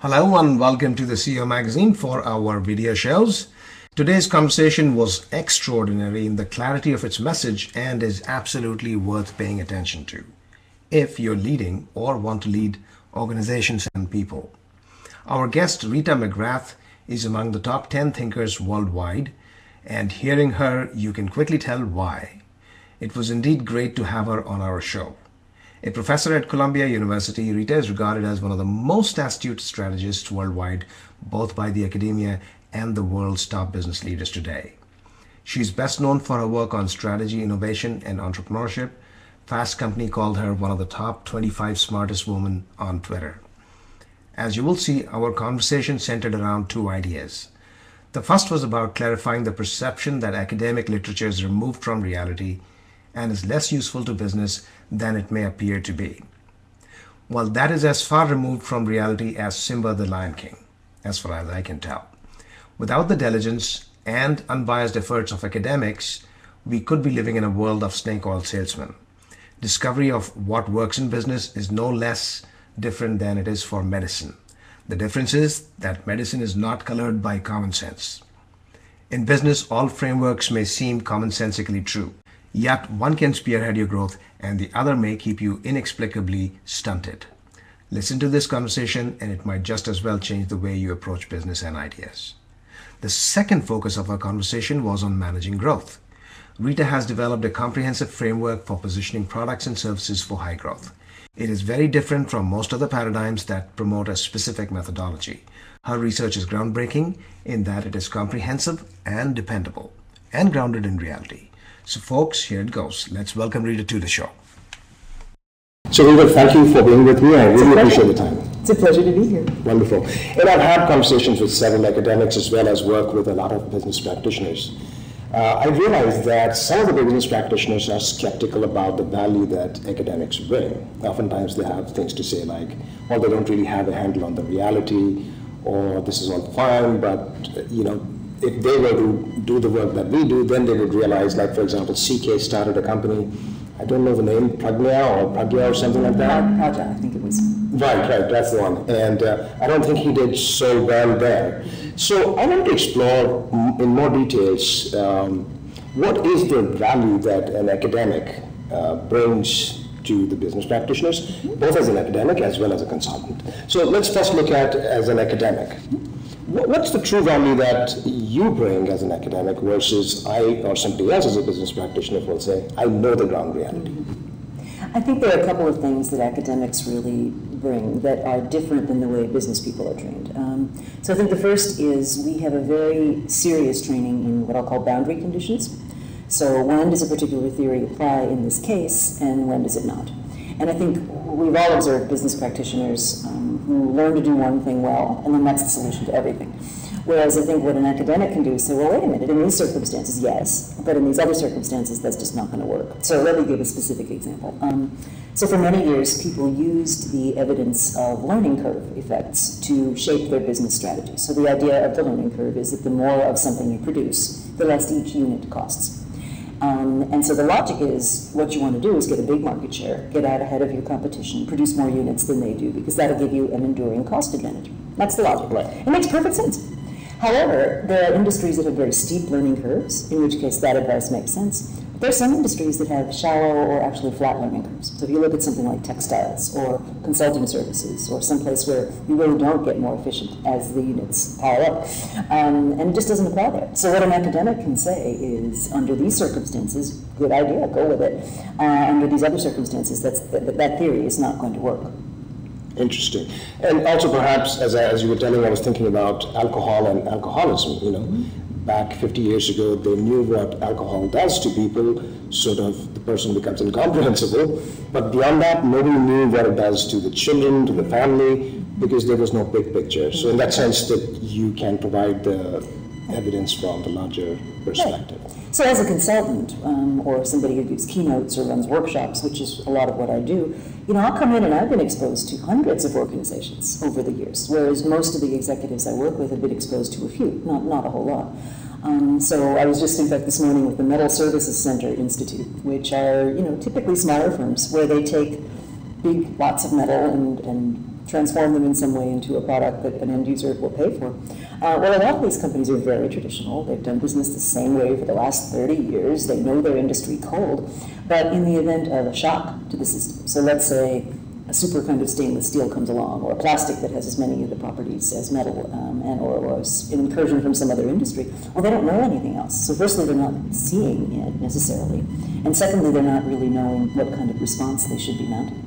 Hello and welcome to the CEO Magazine for our video shows. Today's conversation was extraordinary in the clarity of its message and is absolutely worth paying attention to if you're leading or want to lead organizations and people. Our guest Rita McGrath is among the top 10 thinkers worldwide, and hearing her you can quickly tell why. It was indeed great to have her on our show. A professor at Columbia University, Rita is regarded as one of the most astute strategists worldwide, both by the academia and the world's top business leaders today. She is best known for her work on strategy, innovation, and entrepreneurship. Fast Company called her one of the top 25 smartest women on Twitter. As you will see, our conversation centered around two ideas. The first was about clarifying the perception that academic literature is removed from reality and is less useful to business than it may appear to be. Well, that is as far removed from reality as Simba the Lion King, as far as I can tell. Without the diligence and unbiased efforts of academics, we could be living in a world of snake oil salesmen. Discovery of what works in business is no less different than it is for medicine. The difference is that medicine is not colored by common sense. In business, all frameworks may seem commonsensically true. Yet one can spearhead your growth and the other may keep you inexplicably stunted. Listen to this conversation and it might just as well change the way you approach business and ideas. The second focus of our conversation was on managing growth. Rita has developed a comprehensive framework for positioning products and services for high growth. It is very different from most other paradigms that promote a specific methodology. Her research is groundbreaking in that it is comprehensive and dependable and grounded in reality. So folks, here it goes. Let's welcome Rita to the show. So Rita, thank you for being with me. I really appreciate the time. It's a pleasure to be here. Wonderful. And I've had conversations with several academics as well as work with a lot of business practitioners. I realized that some of the business practitioners are skeptical about the value that academics bring. Oftentimes they have things to say like, well, they don't really have a handle on the reality, or this is all fine, but if they were to do the work that we do, then they would realize, like, for example, CK started a company, I don't know the name, Pragya or something like that? Pragya, I think it was. Right, that's the one. And I don't think he did so well there. So I want to explore in more details what is the value that an academic brings to the business practitioners, both as an academic as well as a consultant. So let's first look at as an academic. What's the true value that you bring as an academic versus I or somebody else as a business practitioner will say, I know the ground reality? I think there are a couple of things that academics really bring that are different than the way business people are trained. So I think the first is we have a very serious training in what I'll call boundary conditions. So when does a particular theory apply in this case and when does it not? And I think we've all observed business practitioners who learn to do one thing well, and then that's the solution to everything. Whereas I think what an academic can do is say, well, wait a minute, in these circumstances, yes, but in these other circumstances, that's just not going to work. So let me give a specific example. So for many years, people used the evidence of learning curve effects to shape their business strategy. So the idea of the learning curve is that the more of something you produce, the less each unit costs. And so the logic is what you want to do is get a big market share, get out ahead of your competition, produce more units than they do, because that'll give you an enduring cost advantage. That's the logic. Right. It makes perfect sense. However, there are industries that have very steep learning curves, in which case that advice makes sense. There are some industries that have shallow or actually flat learning curves. So if you look at something like textiles or consulting services or someplace where you really don't get more efficient as the units pile up, and it just doesn't apply there. So what an academic can say is, under these circumstances, good idea, go with it. Under these other circumstances, that theory is not going to work. Interesting. And also perhaps, as you were telling, I was thinking about alcohol and alcoholism, Back 50 years ago, they knew what alcohol does to people, sort of the person becomes incomprehensible. But beyond that, nobody knew what it does to the children, to the family, because there was no big picture. So in that sense, that you can provide the evidence from the larger perspective. Right. So as a consultant, or somebody who gives keynotes or runs workshops, which is a lot of what I do, I'll come in and I've been exposed to hundreds of organizations over the years, whereas most of the executives I work with have been exposed to a few, not a whole lot. So I was just, in fact, this morning with the Metal Services Center Institute, which are, typically smaller firms where they take big lots of metal and transform them in some way into a product that an end user will pay for. Well, a lot of these companies are very traditional. They've done business the same way for the last 30 years. They know their industry cold. But in the event of a shock to the system, so let's say a super kind of stainless steel comes along, or a plastic that has as many of the properties as metal, or an incursion from some other industry, well, they don't know anything else. So firstly, they're not seeing it necessarily. And secondly, they're not really knowing what kind of response they should be mounting.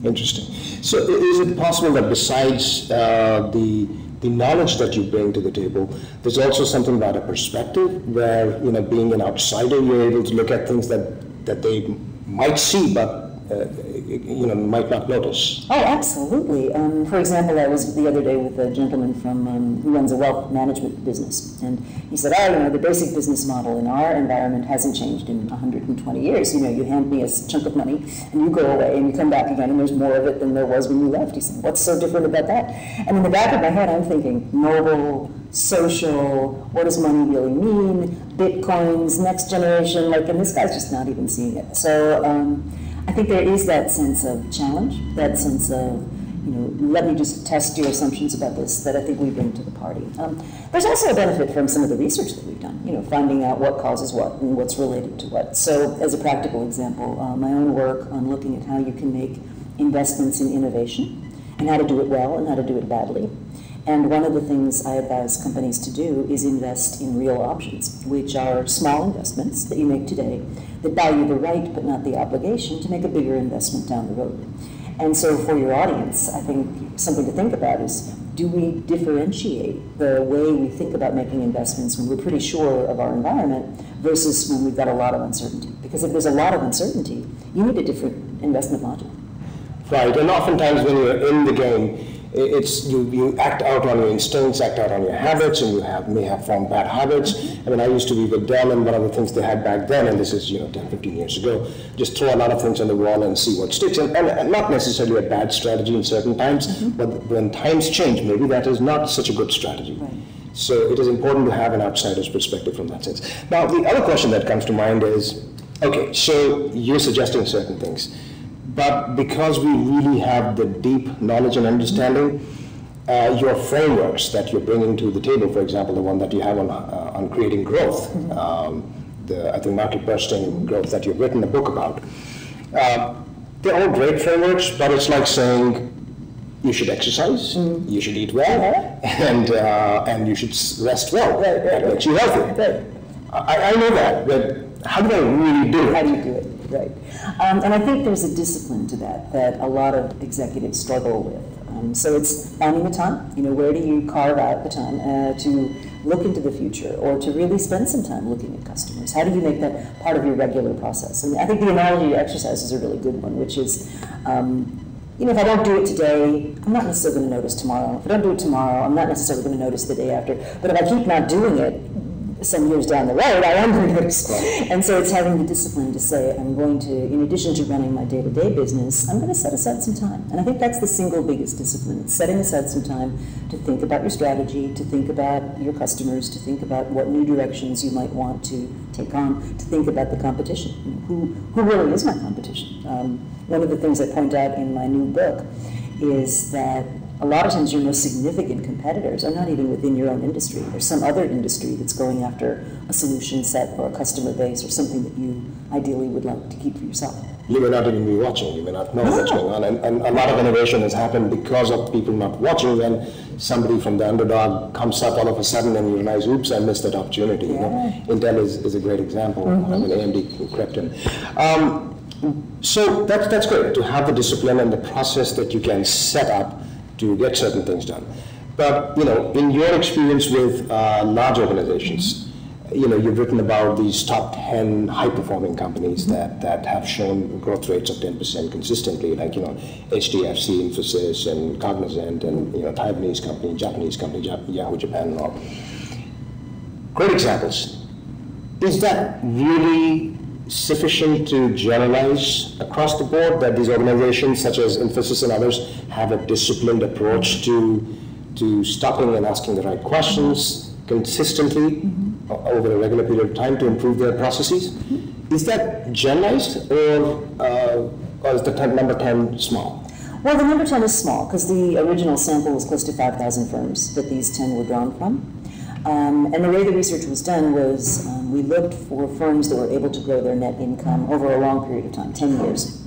Interesting. So is it possible that besides the knowledge that you bring to the table, there's also something about a perspective where, being an outsider, you're able to look at things that they might see, but might not notice? Oh, absolutely. For example, I was the other day with a gentleman who runs a wealth management business, and he said, the basic business model in our environment hasn't changed in 120 years. You hand me a chunk of money, and you go away, and you come back again, and there's more of it than there was when you left. He said, what's so different about that? And in the back of my head, I'm thinking, mobile, social, what does money really mean, bitcoins, next generation, and this guy's just not even seeing it. So, I think there is that sense of challenge, that sense of, let me just test your assumptions about this, that I think we bring to the party. There's also a benefit from some of the research that we've done, finding out what causes what and what's related to what. So as a practical example, my own work on looking at how you can make investments in innovation and how to do it well and how to do it badly. And one of the things I advise companies to do is invest in real options, which are small investments that you make today that buy you the right but not the obligation to make a bigger investment down the road. And so for your audience, I think something to think about is, do we differentiate the way we think about making investments when we're pretty sure of our environment versus when we've got a lot of uncertainty? Because if there's a lot of uncertainty, you need a different investment module. Right, and oftentimes when you're in the game, it's you act out on your instincts, act out on your habits, and you may have formed bad habits. I mean, I used to be with Dell, and one of the things they had back then, and this is 10, 15 years ago, just throw a lot of things on the wall and see what sticks. And not necessarily a bad strategy in certain times, but when times change, maybe that is not such a good strategy. Right. So it is important to have an outsider's perspective from that sense. Now, the other question that comes to mind is, okay, so you're suggesting certain things. But because we really have the deep knowledge and understanding, your frameworks that you're bringing to the table, for example, the one that you have on creating growth, I think market bursting growth that you've written a book about, they're all great frameworks, but it's like saying you should exercise, you should eat well, and you should rest well. That makes you healthy. I know that, but how do I really do it? How do you do it? Right. And I think there's a discipline to that a lot of executives struggle with. So it's finding the time. Where do you carve out the time to look into the future or to really spend some time looking at customers? How do you make that part of your regular process? And I think the analogy to exercise is a really good one, which is, if I don't do it today, I'm not necessarily going to notice tomorrow. If I don't do it tomorrow, I'm not necessarily going to notice the day after. But if I keep not doing it, some years down the road, I am going to notice. And so it's having the discipline to say, I'm going to, in addition to running my day-to-day business, I'm going to set aside some time. And I think that's the single biggest discipline. It's setting aside some time to think about your strategy, to think about your customers, to think about what new directions you might want to take on, to think about the competition. Who really is my competition? One of the things I point out in my new book is that a lot of times your most significant competitors are not even within your own industry. There's some other industry that's going after a solution set or a customer base or something that you ideally would like to keep for yourself. You may not even be watching, you may not know what's going on. And a lot of innovation has happened because of people not watching. When somebody from the underdog comes up all of a sudden and you realize, oops, I missed that opportunity. Intel is a great example. When AMD crept in. So that's great, to have the discipline and the process that you can set up to get certain things done. But, in your experience with large organizations, you've written about these top 10 high-performing companies that have shown growth rates of 10% consistently, like, HDFC, Infosys, and Cognizant, and, Taiwanese company, Japanese company, Yahoo Japan, and all. Great examples. Is that really sufficient to generalize across the board, that these organizations such as Infosys and others have a disciplined approach to stopping and asking the right questions consistently over a regular period of time to improve their processes? Is that generalized, or is the number 10 small? Well, the number 10 is small because the original sample was close to 5,000 firms that these 10 were drawn from. And the way the research was done was we looked for firms that were able to grow their net income over a long period of time, 10 years.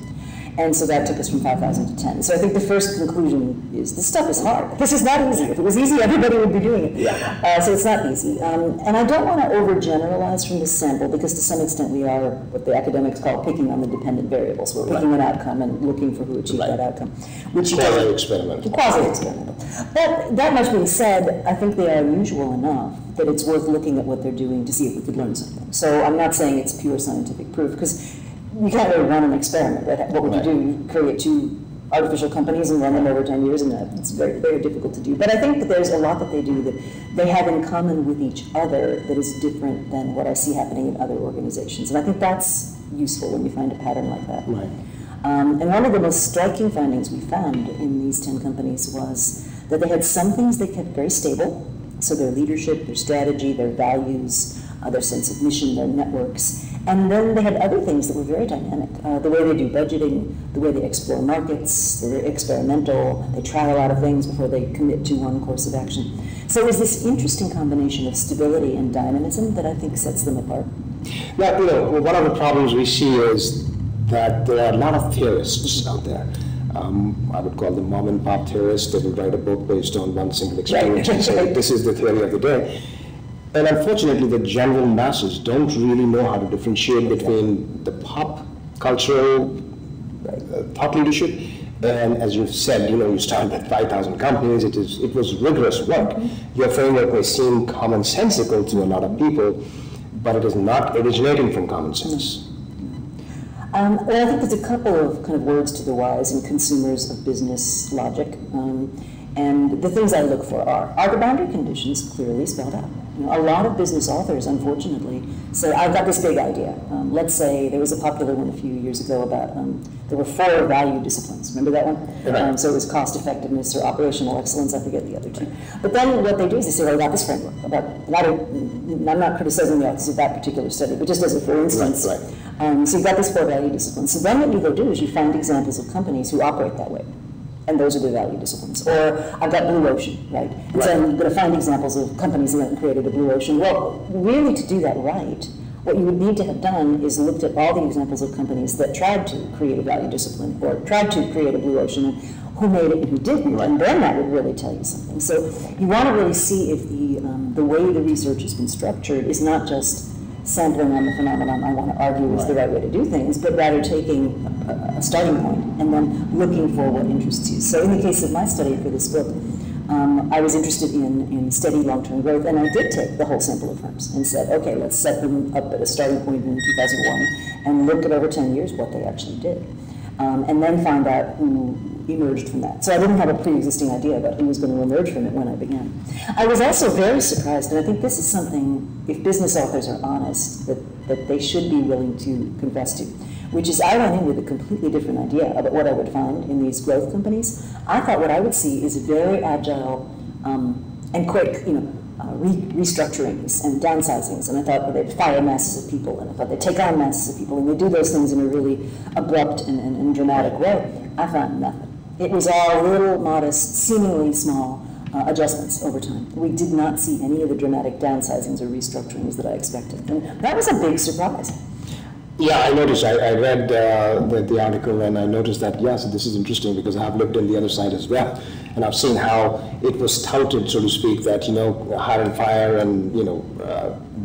And so that took us from 5,000 to 10. So I think the first conclusion is this stuff is hard. This is not easy. If it was easy, everybody would be doing it. Yeah. So it's not easy. And I don't want to overgeneralize from this sample because to some extent we are what the academics call picking on the dependent variables. We're picking an outcome and looking for who achieved that outcome. Which Quasi-experimental. Quasi-experimental. But that much being said, I think they are unusual enough that it's worth looking at what they're doing to see if we could learn something. So I'm not saying it's pure scientific proof because you can't really run an experiment, right? What would you do? You create two artificial companies and run them over 10 years, and it's very, very difficult to do. But I think that there's a lot that they do that they have in common with each other that is different than what I see happening in other organizations. And I think that's useful when you find a pattern like that. Right. And one of the most striking findings we found in these 10 companies was that they had some things they kept very stable, so their leadership, their strategy, their values, their sense of mission, their networks. And then they had other things that were very dynamic. The way they do budgeting, the way they explore markets, they're experimental, they try a lot of things before they commit to one course of action. So it's this interesting combination of stability and dynamism that I think sets them apart. Now, one of the problems we see is that there are a lot of theorists out there. I would call them mom and pop theorists that will write a book based on one single experience and say, this is the theory of the day. And unfortunately, the general masses don't really know how to differentiate between the pop cultural thought leadership and, as you've said, you started at 5,000 companies. It was rigorous work. Your framework may seem commonsensical to a lot of people, but it is not originating from common sense. Well, I think there's a couple of kind of words to the wise in consumers of business logic. And the things I look for are the boundary conditions clearly spelled out. A lot of business authors, unfortunately, say, I've got this big idea. Let's say there was a popular one a few years ago about, there were 4 value disciplines. Remember that one? So it was cost effectiveness or operational excellence, I forget the other 2. But then what they do is they say, well, I got this framework. I'm not criticizing the authors of that particular study, but just as a for instance. So you've got these 4 value disciplines. So then what you go do is you find examples of companies who operate that way. And those are the value disciplines. Or I've got Blue Ocean, right? And so I'm going to find examples of companies that created a Blue Ocean. Well, really to do that right, what you would need to have done is looked at all the examples of companies that tried to create a value discipline or tried to create a Blue Ocean and who made it and who didn't, and then that would really tell you something. So you want to really see if the way the research has been structured is not just sampling on the phenomenon I want to argue is the right way to do things, but rather taking a starting point and then looking for what interests you. So in the case of my study for this book, I was interested in steady long-term growth, and I did take the whole sample of firms and said, okay, let's set them up at a starting point in 2001 and look at over 10 years what they actually did. And then find out who emerged from that. So I didn't have a pre-existing idea about who was going to emerge from it when I began. I was also very surprised, and I think this is something, if business authors are honest, that they should be willing to confess to, which is I went in with a completely different idea about what I would find in these growth companies. I thought what I would see is very agile and quick, restructurings and downsizings, and I thought they'd fire masses of people, and I thought they'd take on masses of people, and they do those things in a really abrupt and dramatic way. I found nothing. It was all little, modest, seemingly small adjustments over time. We did not see any of the dramatic downsizings or restructurings that I expected, and that was a big surprise. Yeah, I noticed. I read the article, and I noticed that, yes, this is interesting because I've looked on the other side as well. And I've seen how it was touted, so to speak, that, hire and fire and,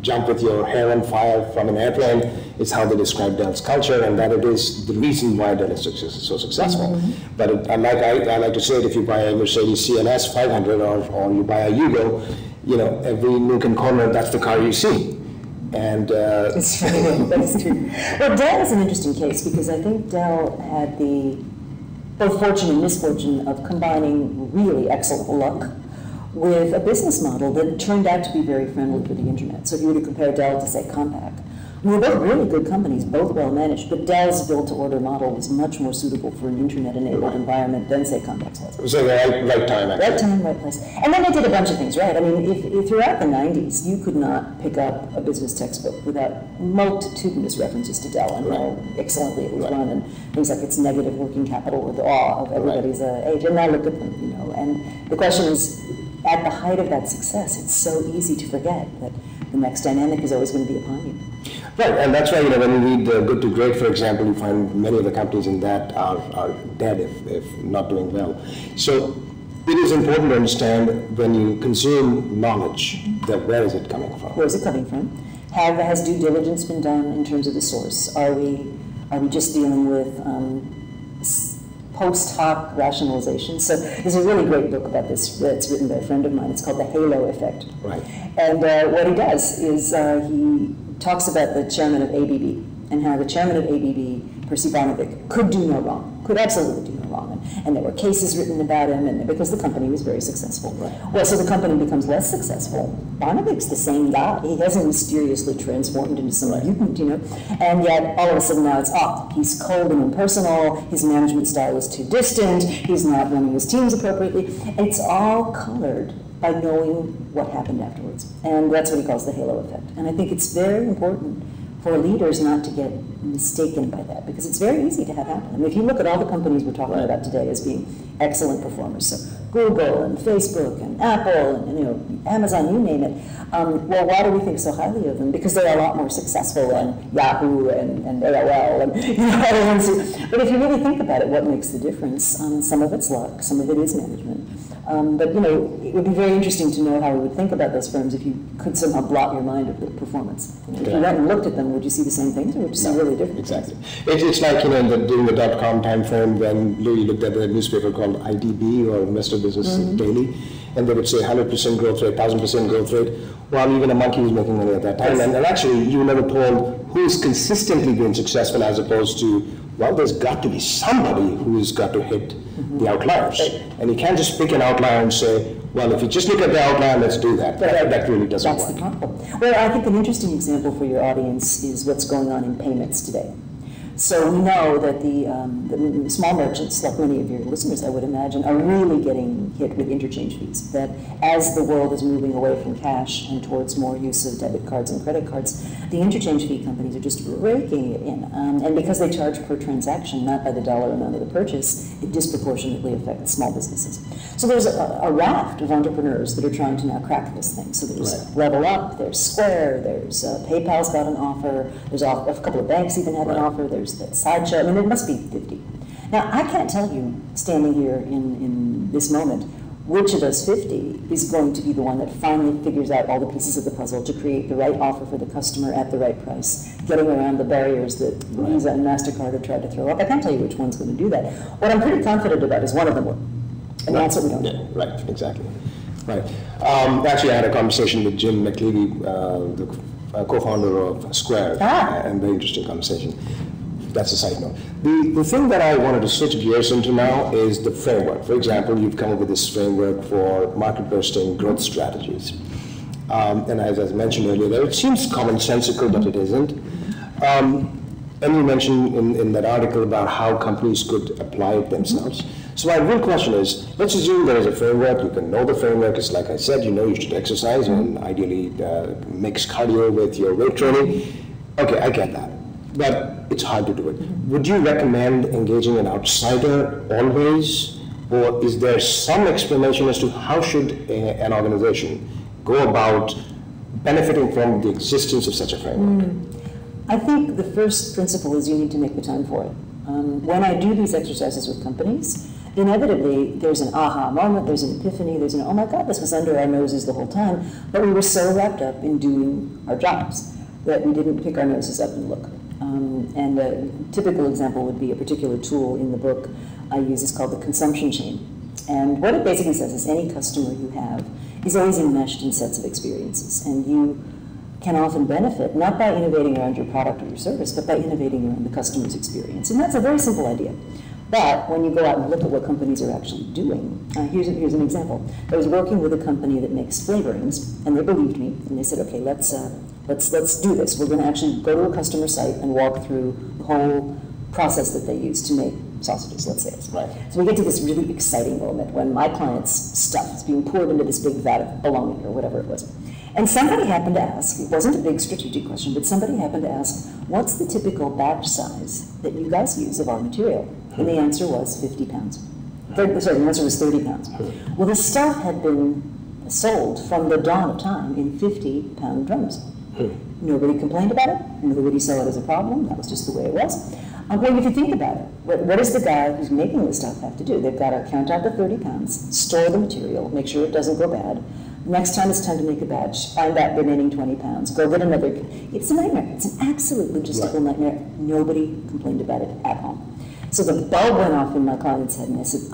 jump with your hair on fire from an airplane is how they describe Dell's culture, and that it is the reason why Dell is so successful. Mm-hmm. But I like to say that if you buy a Mercedes CLS 500 or you buy a Yugo, every nook and corner, that's the car you see. And it's true. That's true. Well, Dell is an interesting case because I think Dell had both fortune and misfortune of combining really excellent luck with a business model that turned out to be very friendly for the internet. So if you were to compare Dell to, say, Compaq, We were both really good companies, both well managed, but Dell's built-to-order model was much more suitable for an internet-enabled environment than, say, Complex was. So the right time, actually. Right time, right place. And then they did a bunch of things, right? I mean, if throughout the 90s, you could not pick up a business textbook without multitudinous references to Dell and how excellently it was run, and things like its negative working capital with the awe of everybody's age. And now look at them, you know. And the question is, at the height of that success, it's so easy to forget that the next dynamic is always going to be upon you. Right, and that's why, you know, when you read Good to Great, for example, you find many of the companies in that are dead if not doing well. So it is important to understand when you consume knowledge, that where is it coming from? Where is it coming from? Has due diligence been done in terms of the source? Are we just dealing with post hoc rationalization? So there's a really great book about this that's written by a friend of mine. It's called The Halo Effect. Right. And what he does is he talks about the chairman of ABB and how the chairman of ABB, Percy Barnevik, could do no wrong, could absolutely do no wrong. And there were cases written about him, and because the company was very successful. Right. Well, so the company becomes less successful. Barnevik's the same guy. He hasn't mysteriously transformed into some mutant, you know. And yet, all of a sudden now it's he's cold and impersonal. His management style is too distant. He's not running his teams appropriately. It's all colored by knowing what happened afterwards. And that's what he calls the halo effect. And I think it's very important for leaders not to get mistaken by that, because it's very easy to have happen. I mean, if you look at all the companies we're talking about today as being excellent performers, so Google and Facebook and Apple and, you know, Amazon, you name it, well, why do we think so highly of them? Because they're a lot more successful than Yahoo and AOL and, you know, other ones. But if you really think about it, what makes the difference? Some of it's luck, some of it is management. But, you know, it would be very interesting to know how we would think about those firms if you could somehow blot your mind of the performance. You know, if you went and looked at them, would you see the same things, or would you see really different exactly. things? It's like, you know, during the dot-com time frame when Louis looked at the newspaper called IDB, or Investor Business Daily, and they would say 100% growth rate, 1,000% growth rate, while even a monkey was making money at that time. And actually, you were never told who's consistently been successful, as opposed to, well, there's got to be somebody who's got to hit the outliers. And you can't just pick an outlier and say, well, if you just look at the outlier, let's do that. That really doesn't work. That's the problem. Well, I think an interesting example for your audience is what's going on in payments today. So we know that the small merchants, like many of your listeners, I would imagine, are really getting hit with interchange fees. That as the world is moving away from cash and towards more use of debit cards and credit cards, the interchange fee companies are just raking it in. And because they charge per transaction, not by the dollar amount of the purchase, it disproportionately affects small businesses. So there's a raft of entrepreneurs that are trying to now crack this thing. So there's Level Up, there's Square, there's PayPal's got an offer, there's a couple of banks even have an offer, there's that Sideshow. I mean, there must be 50. Now, I can't tell you, standing here in this moment, which of those 50 is going to be the one that finally figures out all the pieces of the puzzle to create the right offer for the customer at the right price, getting around the barriers that Visa and MasterCard have tried to throw up. I can't tell you which one's going to do that. What I'm pretty confident about is one of them will. And that's what we don't know. Yeah, right, exactly. Right. Actually, I had a conversation with Jim McLevy, the co-founder of Square, and very interesting conversation. That's a side note. The thing that I wanted to switch gears into now is the framework. For example, you've come up with this framework for market bursting growth strategies. And as I mentioned earlier, it seems commonsensical, but it isn't. And you mentioned in that article about how companies could apply it themselves. So my real question is, let's assume there is a framework. You can know the framework. It's like I said, you know you should exercise and ideally mix cardio with your weight training. Okay, I get that. But it's hard to do it. Would you recommend engaging an outsider always? Or is there some explanation as to how should an organization go about benefiting from the existence of such a framework? I think the first principle is you need to make the time for it. When I do these exercises with companies, inevitably there's an aha moment, there's an epiphany, there's an, oh my God, this was under our noses the whole time, but we were so wrapped up in doing our jobs that we didn't pick our noses up and look. And a typical example would be a particular tool in the book I use is called the consumption chain. And what it basically says is any customer you have is always enmeshed in sets of experiences, and you can often benefit not by innovating around your product or your service, but by innovating around the customer's experience. And that's a very simple idea. But when you go out and look at what companies are actually doing, here's an example. I was working with a company that makes flavorings, and they believed me, and they said, okay, let's Let's do this. We're going to actually go to a customer site and walk through the whole process that they use to make sausages, let's say. Right. So we get to this really exciting moment when my client's stuff is being poured into this big vat of bologna or whatever it was. And somebody happened to ask, it wasn't a big strategic question, but somebody happened to ask, what's the typical batch size that you guys use of our material? And the answer was 50 pounds. The answer was 30 pounds. Well, the stuff had been sold from the dawn of time in 50-pound drums. Nobody complained about it. Nobody saw it as a problem. That was just the way it was. Well, if you think about it, what does the guy who's making this stuff have to do? They've got to count out the 30 pounds, store the material, make sure it doesn't go bad. Next time it's time to make a batch, find that remaining 20 pounds, go get another. It's a nightmare. It's an absolute logistical nightmare. Nobody complained about it at home. So the bulb went off in my client's head, and I said,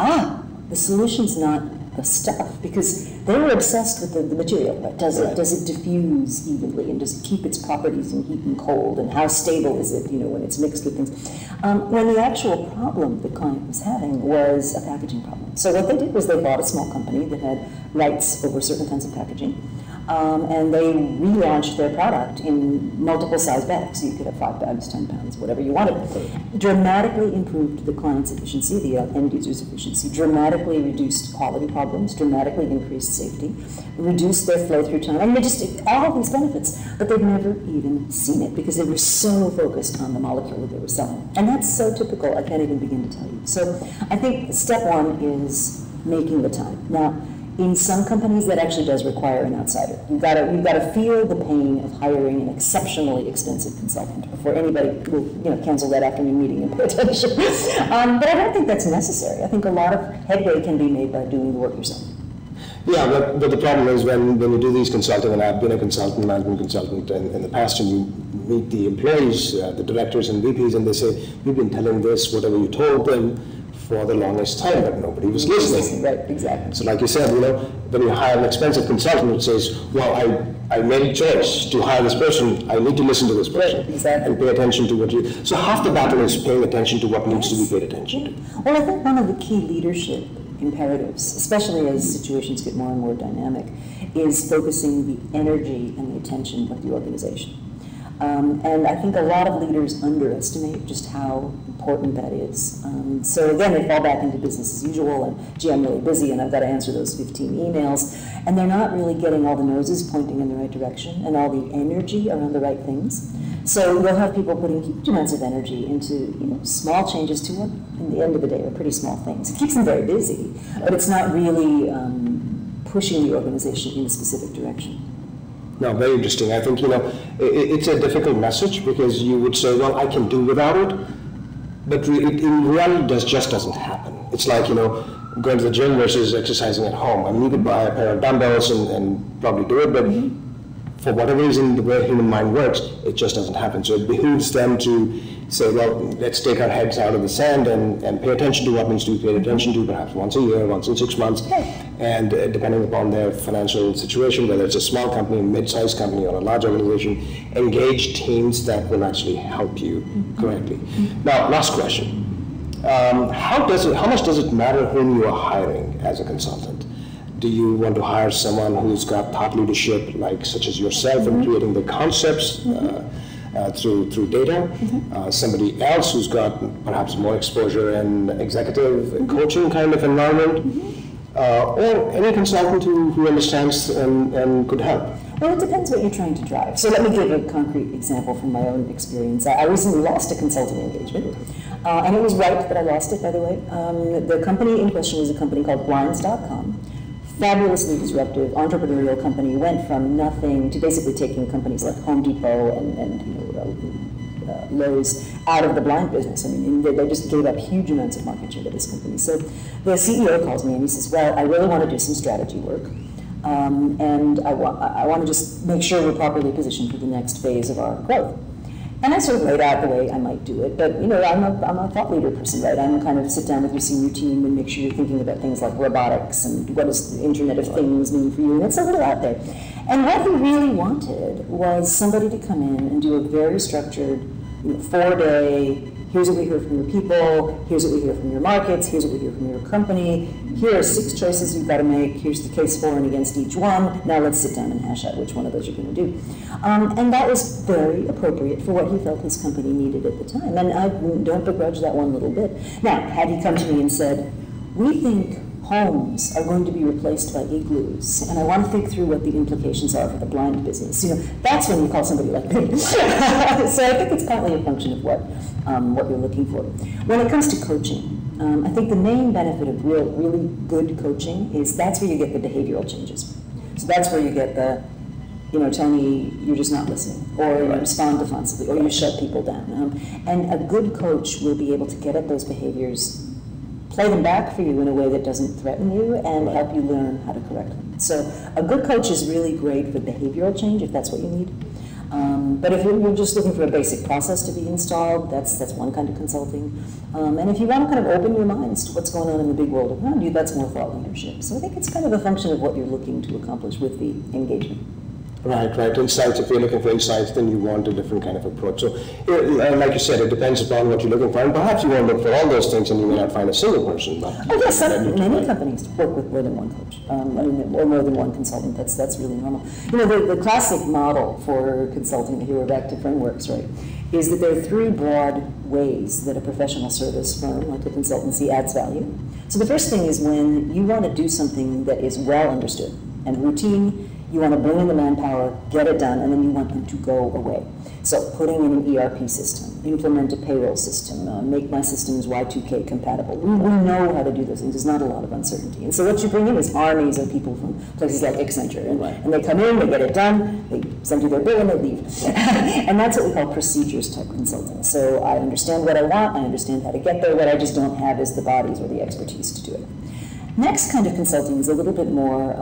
the solution's not the stuff, because they were obsessed with the material. Right? Does it diffuse evenly, and does it keep its properties in heat and cold, and how stable is it, when it's mixed with things? When the actual problem the client was having was a packaging problem. So what they did was they bought a small company that had rights over certain kinds of packaging, and they relaunched their product in multiple size bags. So you could have 5 bags, 10 pounds, whatever you wanted. Dramatically improved the client's efficiency, the end user's efficiency, dramatically reduced quality problems, dramatically increased safety, reduced their flow through time. I mean, just all of these benefits, but they've never even seen it because they were so focused on the molecule that they were selling. And that's so typical, I can't even begin to tell you. So I think step one is making the time. Now, in some companies, that actually does require an outsider. You've got to feel the pain of hiring an exceptionally expensive consultant before anybody will cancel that afternoon meeting and pay attention. But I don't think that's necessary. I think a lot of headway can be made by doing the work yourself. Yeah, but the problem is when you do these consulting, and I've been a consultant, management consultant in the past, and you meet the employees, the directors and VPs, and they say, we've been telling this, whatever you told them, for the longest time, but nobody was listening. Right, exactly. So like you said, when you hire an expensive consultant who says, well, I made a choice to hire this person, I need to listen to this person. Right, exactly. And pay attention to what you... So half the battle is paying attention to what needs to be paid attention to. Well, I think one of the key leadership imperatives, especially as situations get more and more dynamic, is focusing the energy and the attention of the organization. And I think a lot of leaders underestimate just how important that is. So again, they fall back into business as usual, and gee, I'm really busy and I've got to answer those 15 emails, and they're not really getting all the noses pointing in the right direction and all the energy around the right things. So you'll have people putting huge amounts of energy into small changes to what, in the end of the day, are pretty small things. It keeps them very busy, but it's not really pushing the organization in a specific direction. No, very interesting. I think, it's a difficult message because you would say, well, I can do without it, but in reality, it just doesn't happen. It's like, going to the gym versus exercising at home. I mean, you could buy a pair of dumbbells and probably do it, but for whatever reason, the way human mind works, it just doesn't happen. So it behooves them to say, well, let's take our heads out of the sand and pay attention to what needs to be paid attention to, perhaps once a year, once in 6 months. And depending upon their financial situation, whether it's a small company, a mid-sized company, or a large organization, engage teams that will actually help you correctly. Now, last question. How much does it matter whom you are hiring as a consultant? Do you want to hire someone who's got thought leadership, such as yourself, in creating the concepts through data? Somebody else who's got perhaps more exposure in executive coaching kind of environment? Or any consultant who understands and could help? Well, it depends what you're trying to drive. So let me give a concrete example from my own experience. I recently lost a consulting engagement, and it was right that I lost it, by the way. The company in question was a company called Blinds.com. Fabulously disruptive, entrepreneurial company, went from nothing to basically taking companies like Home Depot and Lowe's out of the blind business. I mean, they just gave up huge amounts of market share to this company. So the CEO calls me and he says, well, I really want to do some strategy work. And I want to just make sure we're properly positioned for the next phase of our growth. And I sort of laid out the way I might do it, but I'm a thought leader person, right? I'm kind of sit down with your senior team and make sure you're thinking about things like robotics and what does the Internet of Things mean for you, and it's a little out there. And what he really wanted was somebody to come in and do a very structured, 4-day Here's what we hear from your people, here's what we hear from your markets, here's what we hear from your company, here are 6 choices you've got to make, here's the case for and against each one, now let's sit down and hash out which one of those you're going to do. And that was very appropriate for what he felt his company needed at the time, and I don't begrudge that one little bit. Now, had he come to me and said, we think homes are going to be replaced by igloos, and I want to think through what the implications are for the blind business. That's when you call somebody like me. So I think it's partly a function of what you're looking for. When it comes to coaching, I think the main benefit of really good coaching is that's where you get the behavioral changes. So that's where you get the, Tony, you're just not listening, or you respond defensively, or you shut people down. And a good coach will be able to get at those behaviors, play them back for you in a way that doesn't threaten you, and help you learn how to correct them. So a good coach is really great for behavioral change, if that's what you need. But if you're just looking for a basic process to be installed, that's one kind of consulting. And if you want to kind of open your minds to what's going on in the big world around you, that's more thought leadership. So I think it's kind of a function of what you're looking to accomplish with the engagement. Right. Insights. If you're looking for insights, then you want a different kind of approach. So, like you said, it depends upon what you're looking for. And perhaps you won't look for all those things and you may not find a single person. But yes, many companies work with more than one coach, or more than one consultant. That's really normal. The classic model for consulting, here we're back to frameworks, right, is that there are 3 broad ways that a professional service firm, like a consultancy, adds value. So the first thing is when you want to do something that is well understood and routine. You want to bring in the manpower, get it done, and then you want them to go away. So putting in an ERP system, implement a payroll system, make my systems Y2K compatible. We know how to do those things. There's not a lot of uncertainty. And so what you bring in is armies of people from places like Accenture. And they come in, they get it done, they send you their bill, and they leave. And that's what we call procedures type consulting. So I understand what I want, I understand how to get there. What I just don't have is the bodies or the expertise to do it. Next kind of consulting is a little bit more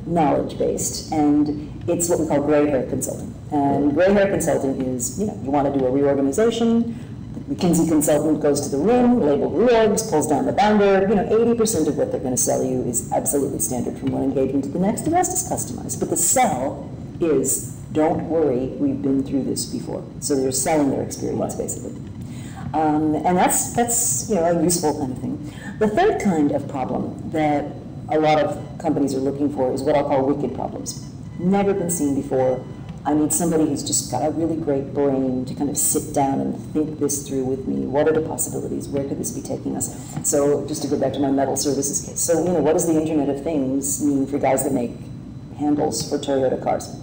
knowledge-based, and it's what we call gray hair consulting. And gray hair consulting is, you want to do a reorganization, the McKinsey consultant goes to the room, labeled reorgs, pulls down the binder, 80% of what they're going to sell you is absolutely standard from one engagement to the next, the rest is customized. But the sell is, don't worry, we've been through this before. So they're selling their experience, basically. And that's a useful kind of thing. The third kind of problem that a lot of companies are looking for is what I'll call wicked problems. Never been seen before. I need somebody who's just got a really great brain to kind of sit down and think this through with me. What are the possibilities? Where could this be taking us? So just to go back to my metal services case. So, what does the Internet of Things mean for guys that make handles for Toyota cars?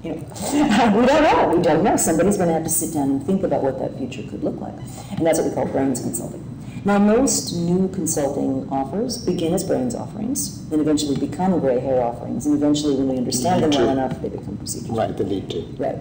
We don't know. Somebody's going to have to sit down and think about what that future could look like. And that's what we call brains consulting. Now, most new consulting offers begin as brains offerings, then eventually become gray hair offerings, and eventually, when we understand them well enough, they become procedures. Right, they need to. Right.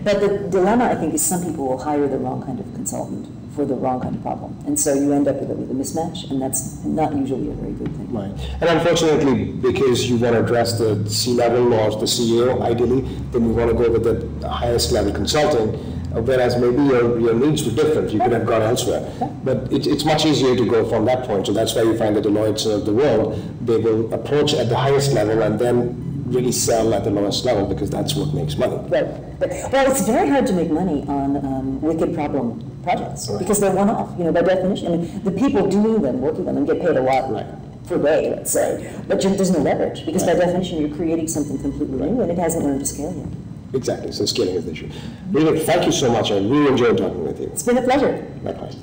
But the dilemma, I think, is some people will hire the wrong kind of consultant for the wrong kind of problem. And so you end up with a mismatch, and that's not usually a very good thing. Right. And unfortunately, because you want to address the C-level or the CEO, ideally, then you want to go with the highest level consulting. Whereas maybe your needs were different, you could have gone elsewhere. But it's much easier to go from that point. So that's why you find the Deloittes of the world, they will approach at the highest level and then really sell at the lowest level because that's what makes money. Right. Well, it's very hard to make money on wicked problem projects because they're one-off, by definition. I mean, the people doing them, working on them, get paid a lot per day, let's say. But there's no leverage because by definition you're creating something completely new and it hasn't learned to scale yet. Exactly, so scaling is the issue. Rita, thank you so much. I really enjoyed talking with you. It's been a pleasure. Likewise.